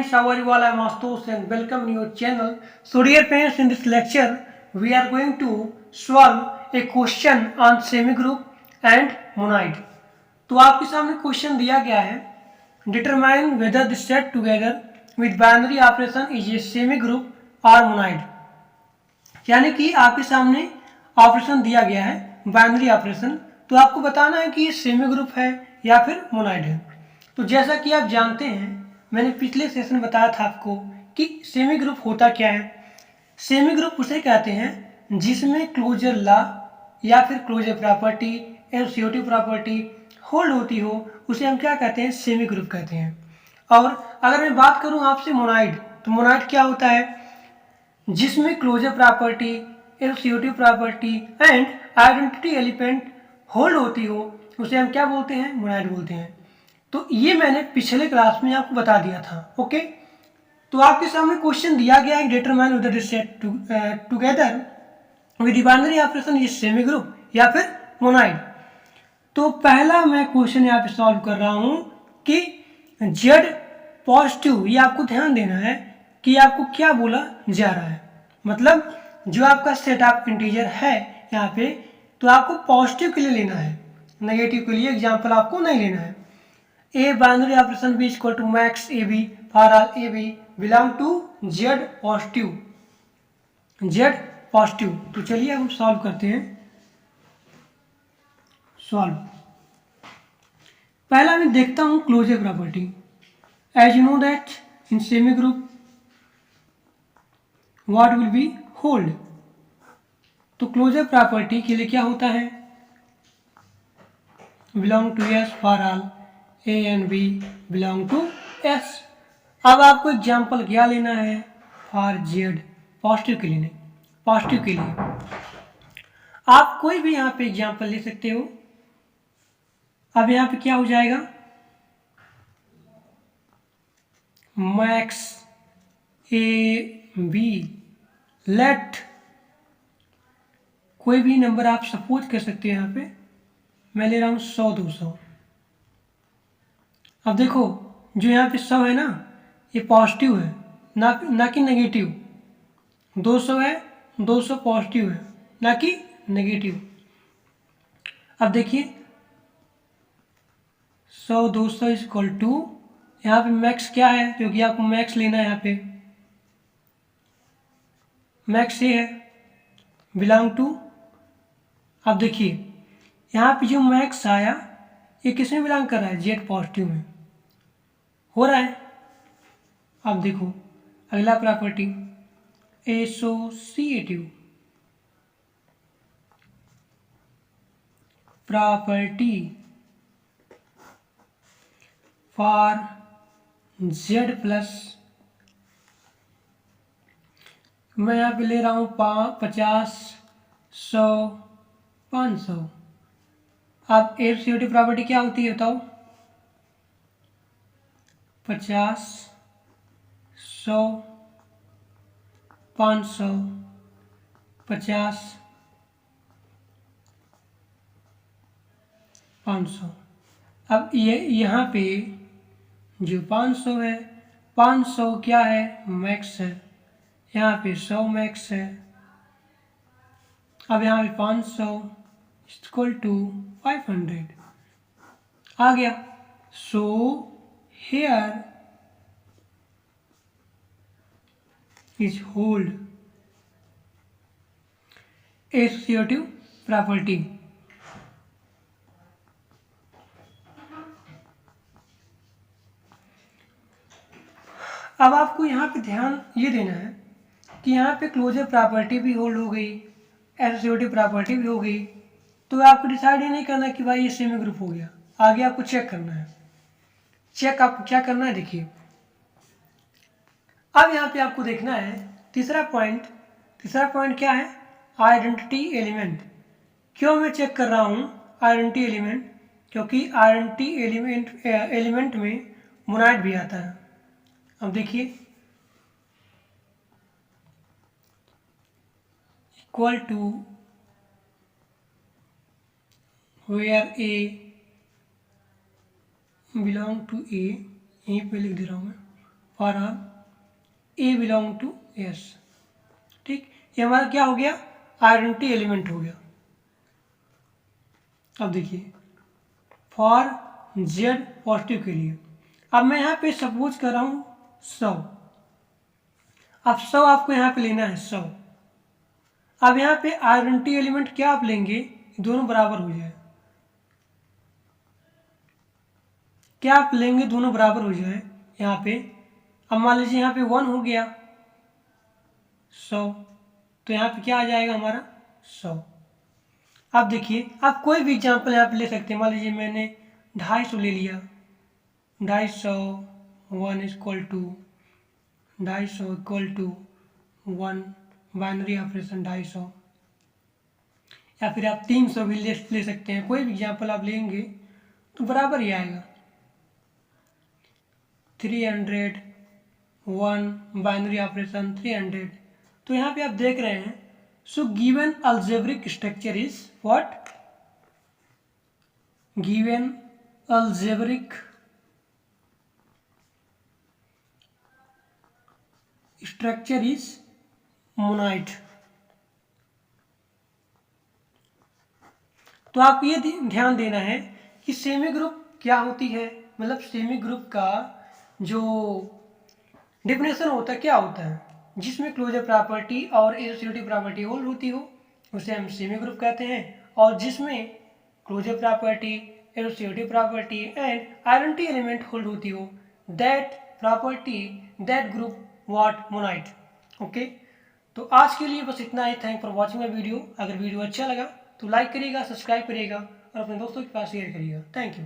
friends, how are you all? I am Astos and welcome to your channel. So dear friends, in this lecture, we are going to solve a question on semigroup and monoid. तो आपके सामने question दिया गया है, determine whether the set together with binary operation is a semi group और monoid. यानी कि आपके सामने ऑपरेशन दिया गया है बाइनरी ऑपरेशन, तो आपको बताना है कि ये सेमी ग्रुप है या फिर मोनाइड है। तो जैसा कि आप जानते हैं, मैंने पिछले सेशन बताया था आपको कि सेमी ग्रुप होता क्या है। सेमी ग्रुप उसे कहते हैं जिसमें क्लोजर लॉ या फिर closure property associative property hold होती हो, उसे हम क्या कहते हैं, सेमी ग्रुप कहते हैं। और अगर मैं बात करूं आपसे मोनाइड, तो मोनाइड क्या होता है, जिसमें closure property associative property and identity element hold होती हो, उसे हम क्या बोलते हैं, मोनाइड बोलते हैं। तो ये मैंने पिछले क्लास में आपको बता दिया था। ओके, तो आपके सामने क्वेश्चन दिया गया है, determine whether the set together with binary operation is semi group या फिर मोनाइड। तो पहला मैं क्वेश्चन यहाँ पे सॉल्व कर रहा हूँ कि जेड पॉजिटिव, ये आपको ध्यान देना है कि आपको क्या बोला जा रहा है। मतलब जो आपका सेट ऑफ इंटीजर है यहाँ पे, तो आपको पॉजिटिव के लिए लेना है, नेगेटिव के लिए एग्जाम्पल आपको नहीं लेना है। A binary operation b equal to max a b for all a b belong to Z positive, Z positive. तो चलिए हम सॉल्व करते हैं। सॉल्व, पहला मैं देखता हूं closure property. As you know that in semi group what will be hold. तो क्लोजर प्रॉपर्टी के लिए क्या होता है, belong to S for all a and b belong to S. अब आपको एग्जाम्पल क्या लेना है, फॉर जेड पॉजिटिव के लिए, नहीं पॉजिटिव के लिए आप कोई भी यहाँ पे एग्जाम्पल ले सकते हो। अब यहाँ पे क्या हो जाएगा, मैक्स ए बी, लेट कोई भी नंबर आप सपोज कर सकते हैं। यहाँ पे मैं ले रहा हूँ 100 200। अब देखो जो यहाँ पे 100 है ना, ये पॉजिटिव है, ना कि नेगेटिव। 200 है, 200 पॉजिटिव है, ना कि नेगेटिव। अब देखिए 100 200 इज इक्वल टू, यहाँ पे मैक्स क्या है, क्योंकि आपको मैक्स लेना है। यहाँ पे मैक्स ये है, बिलोंग टू। अब देखिए यहाँ पे जो मैक्स आया, ये किस में बिलोंग कर रहा है, जेड पॉजिटिव में हो रहा है। अब देखो अगला property associative property for Z plus, मैं यहाँ पे ले रहा हूँ 50 100 500। अब एसोसिएटिव प्रॉपर्टी क्या होती है बताओ, 50 100 500 50 500। अब ये यहाँ पे जो 500 है, 500 क्या है, मैक्स है, यहाँ पे 100 मैक्स है। अब यहाँ पे 500 इक्वल टू 500 आ गया। So here is hold associative property. अब आपको यहाँ पे ध्यान ये देना है कि यहाँ पे क्लोजर प्रॉपर्टी भी होल्ड हो गई, एसोसिएटिव प्रॉपर्टी भी हो गई। तो आपको डिसाइड ही नहीं करना कि भाई ये सेमी ग्रुप हो गया, आगे आपको चेक करना है। चेक आपको क्या करना है, देखिए अब यहाँ पे आपको देखना है तीसरा पॉइंट। तीसरा पॉइंट क्या है, आइडेंटिटी एलिमेंट। क्यों मैं चेक कर रहा हूँ आइडेंटिटी एलिमेंट, क्योंकि आइडेंटिटी एलिमेंट में मोनाइड भी आता है। अब देखिए equal to where A belong to A, यहीं पे लिख दे रहा हूँ मैं, और ए बिलोंग टू एस। ठीक, ये हमारा क्या हो गया, आइडेंटिटी एलिमेंट हो गया। अब देखिए फॉर जेड पॉजिटिव के लिए, अब मैं यहाँ पे सपोज कर रहा हूँ 100। अब 100 आपको यहाँ पे लेना है 100। अब यहाँ पे आइडेंटिटी एलिमेंट क्या आप लेंगे, दोनों बराबर हो जाए, क्या आप लेंगे, दोनों बराबर हो जाए यहाँ पे। अब मान लीजिए यहाँ पे 1 हो गया 100, तो यहाँ पे क्या आ जाएगा हमारा 100। अब देखिए आप कोई भी एग्जाम्पल यहाँ पे ले सकते हैं। मान लीजिए मैंने 250 ले लिया, 250 1 equal to 250 equal to 1, binary operation 250। या फिर आप 300 भी ले सकते हैं, कोई भी एग्जाम्पल आप लेंगे तो बराबर ही आएगा। 300 1 बाइनरी ऑपरेशन 300। तो यहाँ पे आप देख रहे हैं, so given algebraic structure is what, given algebraic structure is monoid. तो आपको ये ध्यान देना है कि सेमी ग्रुप क्या होती है, मतलब सेमी ग्रुप का जो डेफिनेशन होता है क्या होता है, जिसमें क्लोजर प्रॉपर्टी और एसोसिएटिव प्रॉपर्टी होल्ड होती हो उसे हम सेमी ग्रुप कहते हैं, और जिसमें closure property, associative property and identity element hold होती हो, that property, that group what, monoid. Okay, तो आज के लिए बस इतना ही। Thank for watching my video. अगर वीडियो अच्छा लगा तो लाइक करिएगा, सब्सक्राइब करिएगा और अपने दोस्तों के पास शेयर करिएगा। Thank you.